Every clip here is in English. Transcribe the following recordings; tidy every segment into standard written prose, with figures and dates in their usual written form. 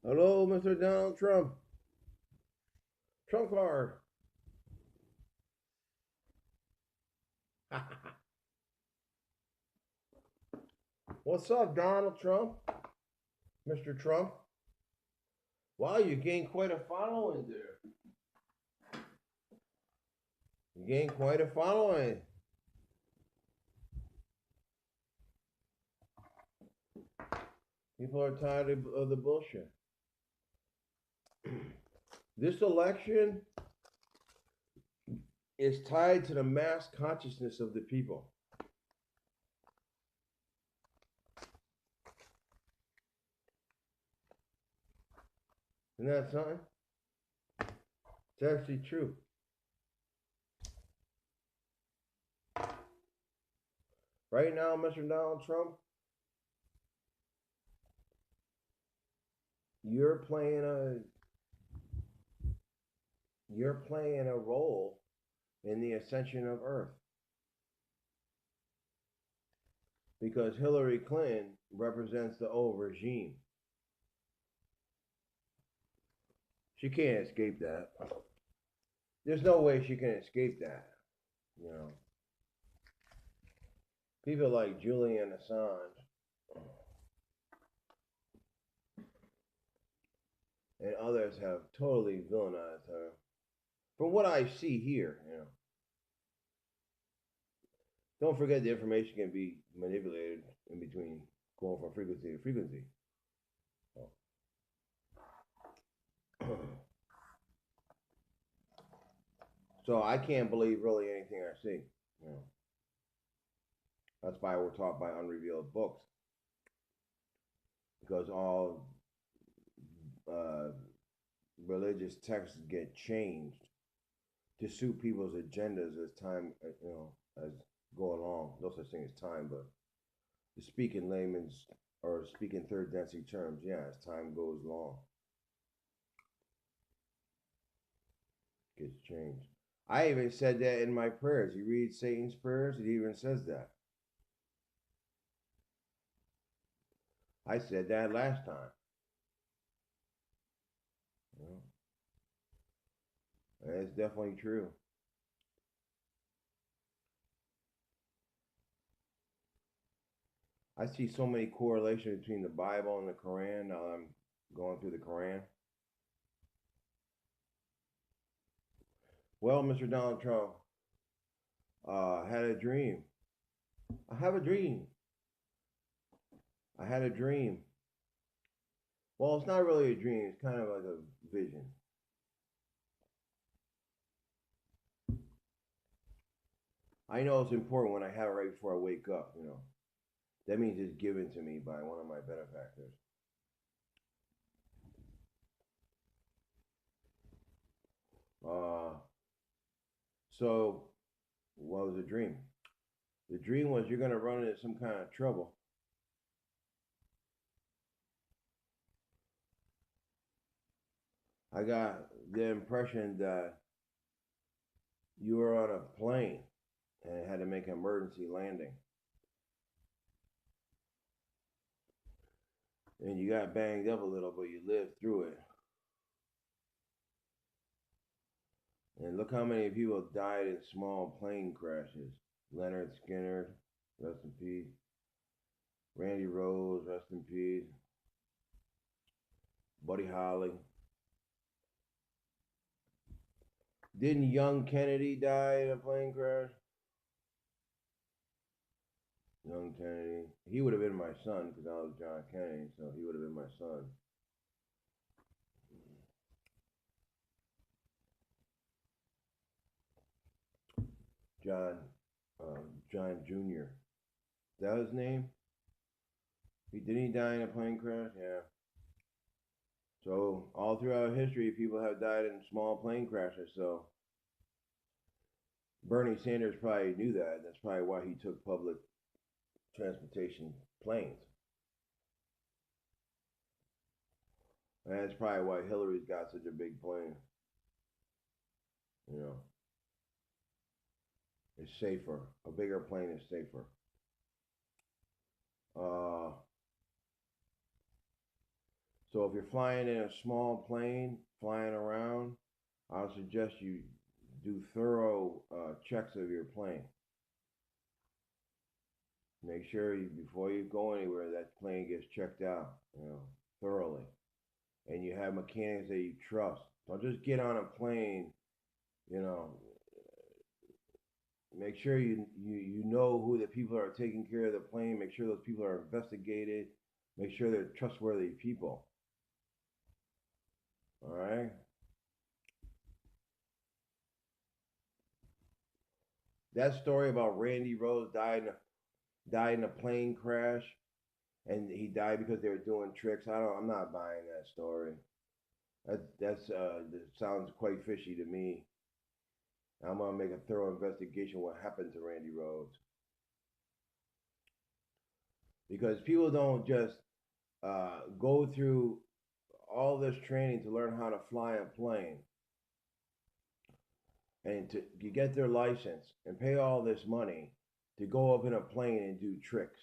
Hello, Mr. Donald Trump. Trump card. What's up, Donald Trump? Mr. Trump? Wow, you gained quite a following there. You gained quite a following. People are tired of the bullshit. This election is tied to the mass consciousness of the people. Isn't that something? It's actually true. Right now, Mr. Donald Trump, you're playing a you're playing a role in the ascension of Earth because Hillary Clinton represents the old regime. She can't escape that. There's no way she can escape that. You know, people like Julian Assange and others have totally villainized her. From what I see here, don't forget the information can be manipulated in between going from frequency to frequency. So I can't believe really anything I see. You know, that's why we're taught by unrevealed books because all uh, religious texts get changed to suit people's agendas as time, as go along. No such thing as time, but to speak in layman's or speak in third density terms, yeah, as time goes along, gets changed. I even said that in my prayers. You read Satan's prayers, it even says that. I said that last time. You know, and it's definitely true. I see so many correlations between the Bible and the Quran. Now I'm going through the Quran. Well, Mr. Donald Trump, had a dream. I have a dream. I had a dream. Well, it's not really a dream. It's kind of like a vision. I know it's important when I have it right before I wake up. That means it's given to me by one of my benefactors. Uh, so, what was the dream? The dream was you're gonna run into some kind of trouble. I got the impression that you were on a plane and had to make an emergency landing. And you got banged up a little, but you lived through it. And look how many people died in small plane crashes. Leonard Skinner, rest in peace. Randy Rose, rest in peace. Buddy Holly. Didn't young Kennedy die in a plane crash? Young Kennedy. He would have been my son because I was John Kennedy, so he would have been my son. John, John Jr. Is that his name? Didn't he die in a plane crash? Yeah. So all throughout history, people have died in small plane crashes. So Bernie Sanders probably knew that. That's probably why he took public transportation planes. And that's probably why Hillary's got such a big plane. You know, it's safer. A bigger plane is safer. Uh, So if you're flying in a small plane, flying around, I would suggest you do thorough checks of your plane. Make sure before you go anywhere, that plane gets checked out, thoroughly. And you have mechanics that you trust. Don't just get on a plane, you know. Make sure you know who the people are taking care of the plane. Make sure those people are investigated. Make sure they're trustworthy people. All right. That story about Randy Rose died in a plane crash, and he died because they were doing tricks. I'm not buying that story. That sounds quite fishy to me. I'm gonna make a thorough investigation what happened to Randy Rhodes, because people don't just go through all this training to learn how to fly a plane and to get their license and pay all this money to go up in a plane and do tricks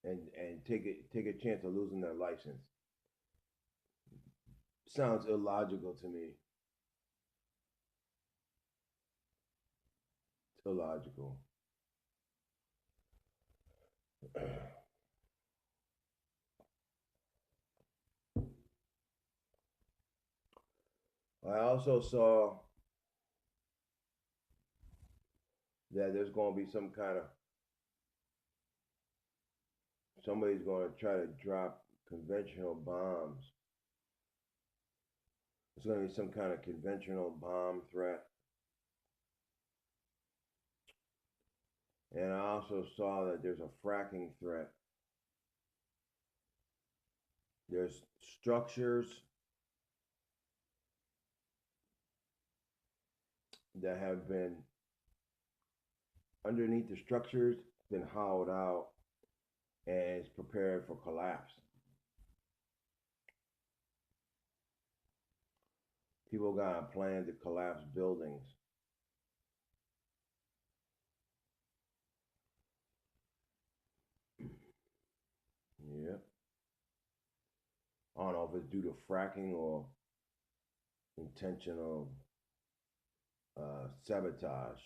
and take a chance of losing their license. Sounds illogical to me. It's illogical. I also saw that there's going to be somebody's going to try to drop conventional bombs. There's going to be some kind of conventional bomb threat. And I also saw that there's a fracking threat. There's structures that have been underneath the structures, been hollowed out, and it's prepared for collapse. People got a plan to collapse buildings. Yeah. I don't know if it's due to fracking or intentional sabotage.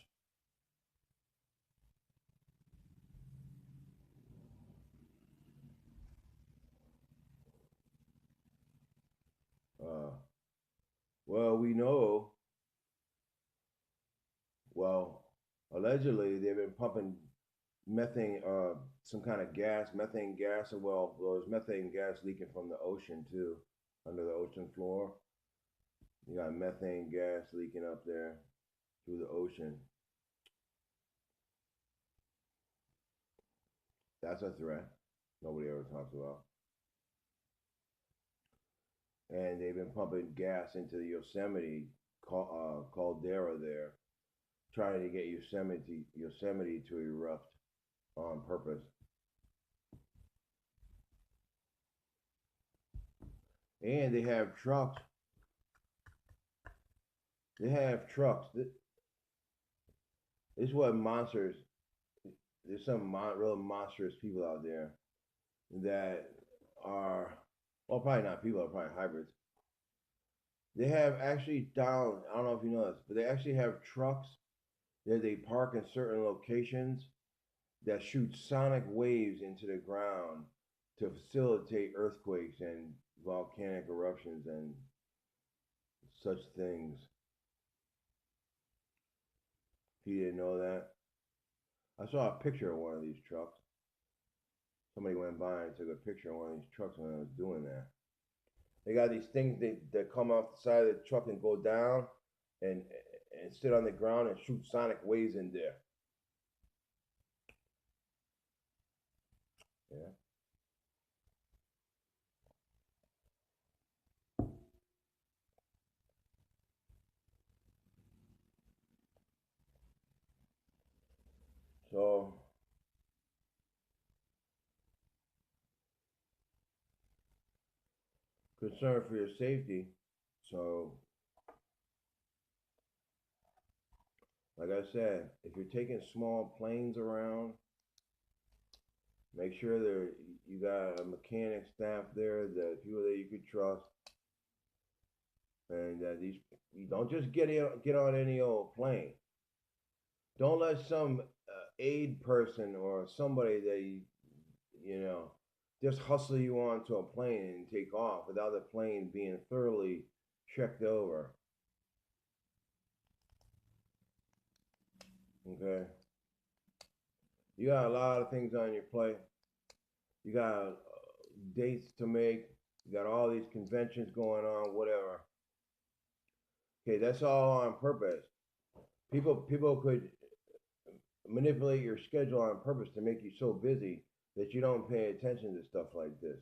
Uh, well, we know, well, allegedly they've been pumping methane, some kind of gas, methane gas. Well, there's methane gas leaking from the ocean too, under the ocean floor. You got methane gas leaking up there through the ocean. That's a threat. Nobody ever talks about. And they've been pumping gas into the Yosemite caldera there, trying to get Yosemite to erupt on purpose. And they have trucks. They have trucks. This is what monsters. There's some real monstrous people out there that are, well, probably not people, are probably hybrids. They have actually down. I don't know if you know this, but they actually have trucks that they park in certain locations that shoot sonic waves into the ground to facilitate earthquakes and volcanic eruptions and such things. If you didn't know that, I saw a picture of one of these trucks. Somebody went by and took a picture of one of these trucks when I was doing that. They got these things that come off the side of the truck and go down and and sit on the ground and shoot sonic waves in there. Yeah. So concern for your safety. So like I said, if you're taking small planes around, Make sure you got a mechanic staff there, the people that you could trust, and you don't just get on any old plane. Don't let some aid person or somebody that you know just hustle you onto a plane and take off without the plane being thoroughly checked over. Okay, you got a lot of things on your plate. You got dates to make. You got all these conventions going on, whatever. Okay, that's all on purpose. People could manipulate your schedule on purpose to make you so busy that you don't pay attention to stuff like this.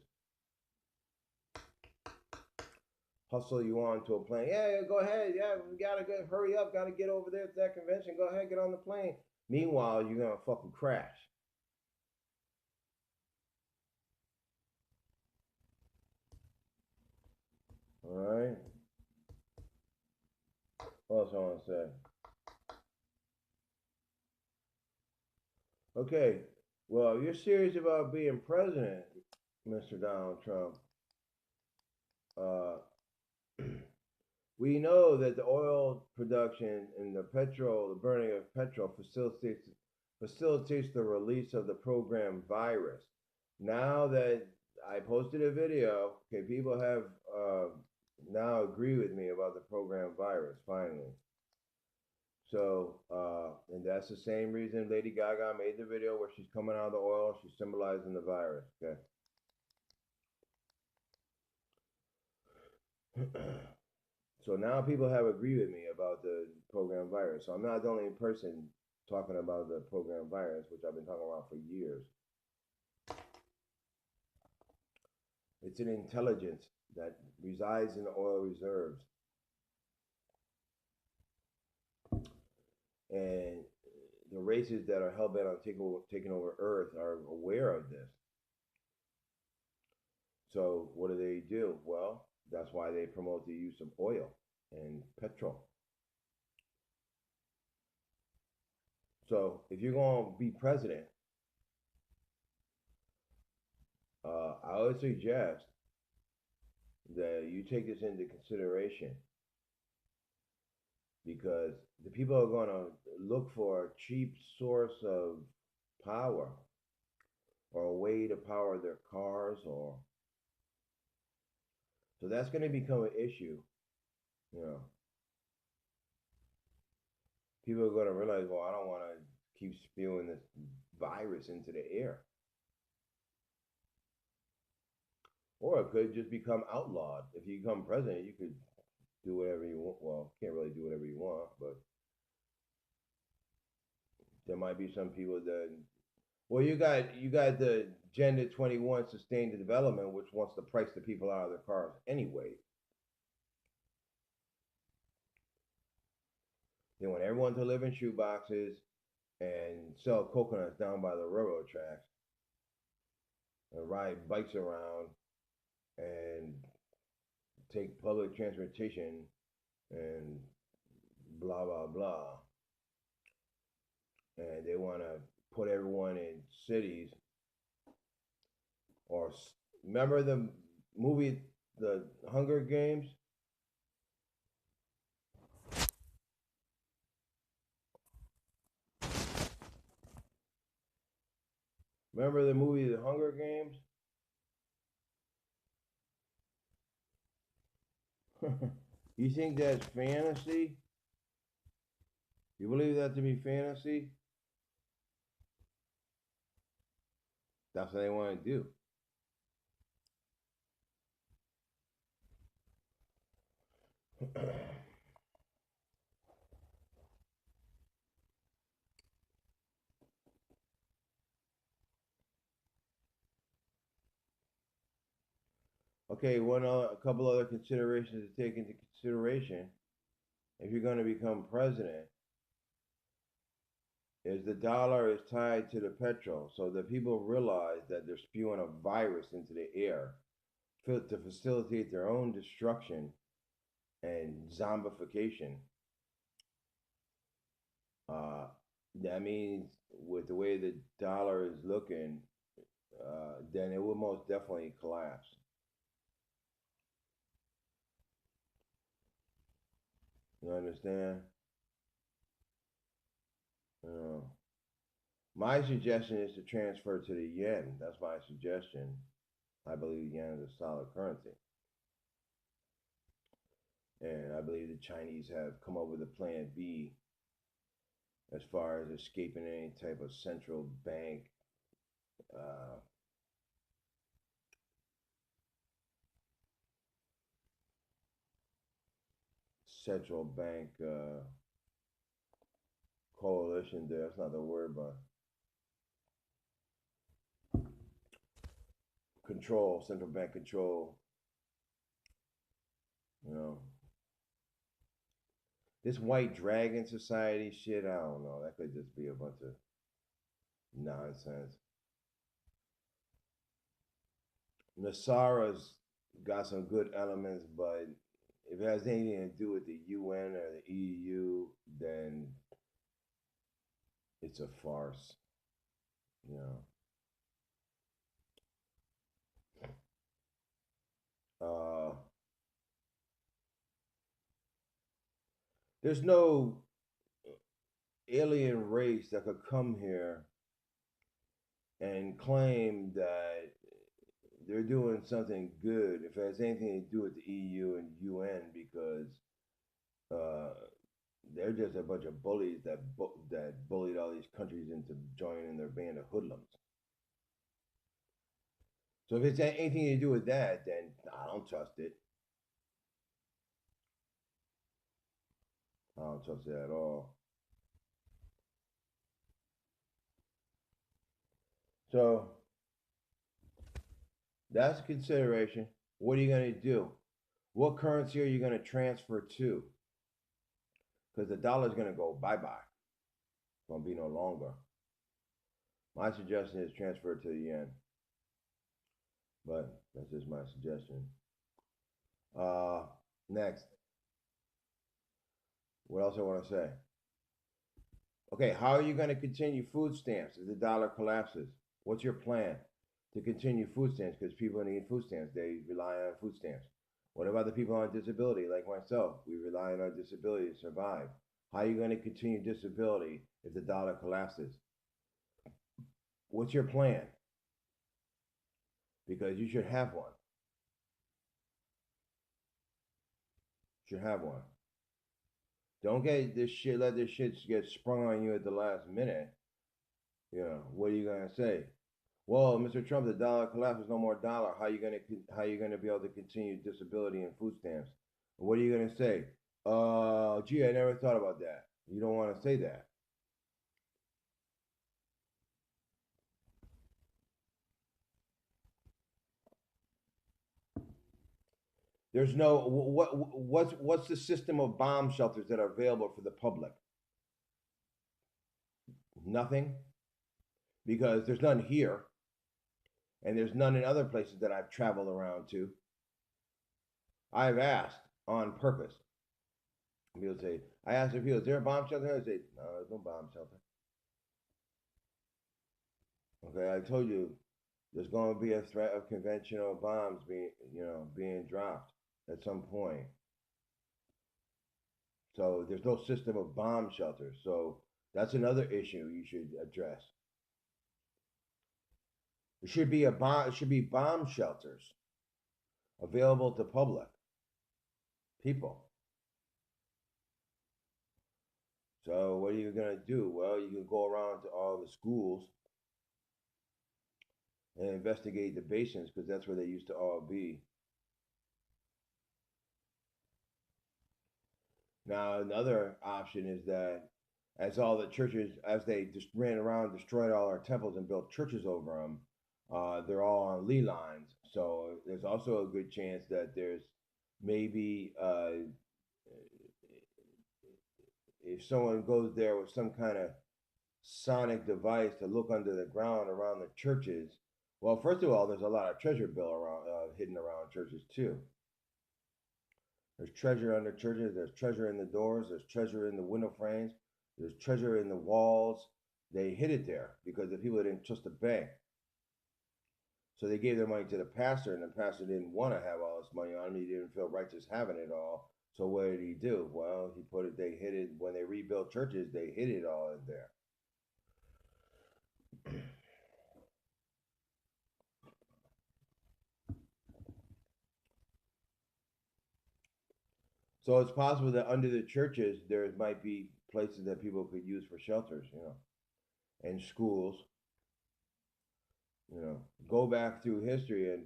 Hustle you on to a plane. Yeah, go ahead. Yeah, we gotta hurry up. Gotta get over there to that convention. Go ahead, get on the plane. Meanwhile, you're gonna fucking crash. All right. What else I want to say? Okay. Well, if you're serious about being president, Mr. Donald Trump, uh, we know that the oil production and the burning of petrol facilitates the release of the program virus. Now that I posted a video, okay, people have now agree with me about the program virus finally. So, and that's the same reason Lady Gaga made the video where she's coming out of the oil. She's symbolizing the virus. Okay. So now people have agreed with me about the program virus. So I'm not the only person talking about the program virus, which I've been talking about for years. It's an intelligence that resides in the oil reserves. And the races that are hell bent on taking over Earth are aware of this. So what do? Well, that's why they promote the use of oil and petrol. So if you're going to be president, I would suggest that you take this into consideration because the people are going to look for a cheap source of power or a way to power their cars or so that's going to become an issue, you know. People are going to realize, well, I don't want to keep spewing this virus into the air. Or it could just become outlawed. If you become president, you could do whatever you want. Well, can't really do whatever you want, but there might be some people that. Well, you got the Agenda 21 Sustained Development, which wants to price the people out of their cars anyway. They want everyone to live in shoeboxes and sell coconuts down by the railroad tracks and ride bikes around and take public transportation and blah blah blah. And they want to put everyone in cities or remember the movie The Hunger Games? Remember the movie The Hunger Games? You think that's fantasy? You believe that to be fantasy? That's what they want to do. Okay, a couple other considerations to take into consideration if you're going to become president is the dollar is tied to the petrol, so that people realize that they're spewing a virus into the air to facilitate their own destruction and zombification. Uh, that means with the way the dollar is looking, then it will most definitely collapse. You understand? You know, my suggestion is to transfer to the yen. That's my suggestion. I believe the yen is a solid currency. And I believe the Chinese have come up with a plan B as far as escaping any type of central bank uh, central bank coalition there. That's not the word, but control, central bank control. You know, this white dragon society shit. I don't know. That could just be a bunch of nonsense. Nasara's got some good elements, but if it has anything to do with the UN or the EU, then it's a farce. You know, there's no alien race that could come here and claim that they're doing something good if it has anything to do with the EU and UN, because uh, they're just a bunch of bullies that bullied all these countries into joining their band of hoodlums. So if it's anything to do with that, then I don't trust it. I don't trust it at all. So that's a consideration. What are you going to do? What currency are you going to transfer to? Because the dollar is going to go bye bye. It's going to be no longer. My suggestion is transfer it to the yen, but that's just my suggestion. Next, what else I want to say? Okay, how are you going to continue food stamps if the dollar collapses? What's your plan to continue food stamps? Because people need food stamps, they rely on food stamps. What about the people on disability, like myself? We rely on our disability to survive. How are you going to continue disability if the dollar collapses? What's your plan? Because you should have one. You should have one. Don't get this shit. Let this shit get sprung on you at the last minute. You know what are you gonna say? Well, Mr. Trump, the dollar collapses, no more dollar. How you gonna be able to continue disability and food stamps? What are you gonna say? Gee, I never thought about that. You don't want to say that. There's no what's the system of bomb shelters that are available for the public? Nothing, because there's none here, and there's none in other places that I've traveled around to. I've asked on purpose. People say, I asked if is there a bomb shelter? I say, no, there's no bomb shelter. Okay, I told you there's going to be a threat of conventional bombs being dropped at some point. So there's no system of bomb shelters. So that's another issue you should address. There should be it should be bomb shelters available to public people. So what are you gonna do? Well, you can go around to all the schools and investigate the basements, because that's where they used to all be. Now, another option is that as all the churches, as they just ran around, destroyed all our temples and built churches over them, they're all on ley lines. So there's also a good chance that there's maybe if someone goes there with some kind of sonic device to look under the ground around the churches. Well, first of all, there's a lot of treasure bill around hidden around churches too. There's treasure under churches. There's treasure in the doors. There's treasure in the window frames. There's treasure in the walls. They hid it there because the people didn't trust the bank. So they gave their money to the pastor, and the pastor didn't want to have all this money on him. He didn't feel righteous having it all. So what did he do? Well, he put it. They hid it when they rebuilt churches. They hid it all in there. So it's possible that under the churches there might be places that people could use for shelters, and schools. Go back through history and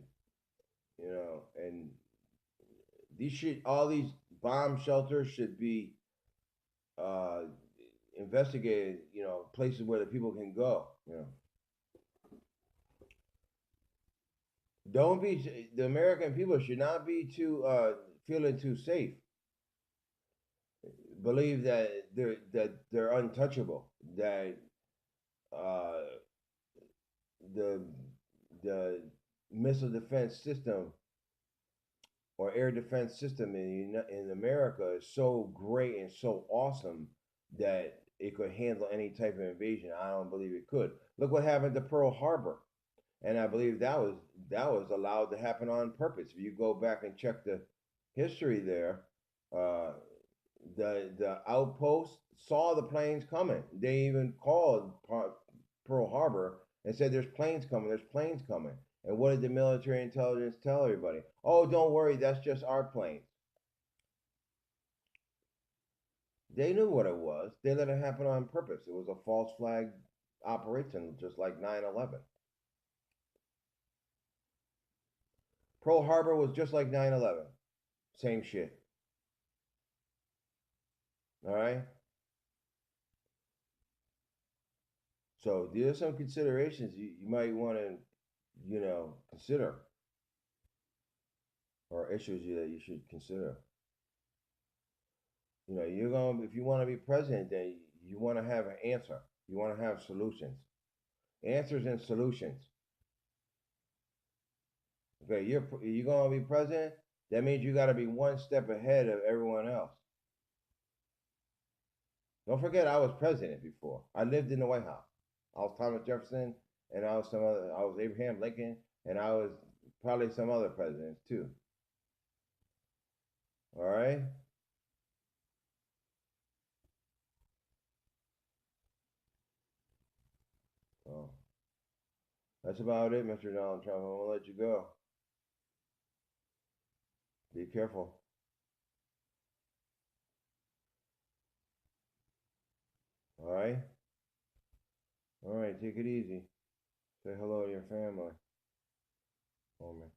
all these bomb shelters should be uh, investigated. Places where the people can go. Don't be the American people should not be too feeling too safe. Believe that they're untouchable. That uh, the the missile defense system or air defense system in America is so great and so awesome that it could handle any type of invasion. I don't believe it could. Look what happened to Pearl Harbor, and I believe that was allowed to happen on purpose. If you go back and check the history there, uh, the outpost saw the planes coming. They even called Pearl Harbor and said, "There's planes coming. There's planes coming." And what did the military intelligence tell everybody? Oh, don't worry, that's just our planes. They knew what it was. They let it happen on purpose. It was a false flag operation, just like 9/11. Pearl Harbor was just like 9/11. Same shit. All right? So there are some considerations you might want to, consider, or issues that you should consider. If you want to be president, then you want to have an answer. You want to have solutions, answers and solutions. Okay, you're gonna be president. That means you got to be one step ahead of everyone else. Don't forget, I was president before. I lived in the White House. I was Thomas Jefferson, and I was I was Abraham Lincoln, and I was probably some other presidents too. All right. So that's about it, Mr. Donald Trump. I'm gonna let you go. Be careful. All right. All right. Take it easy. Say hello to your family. Oh man.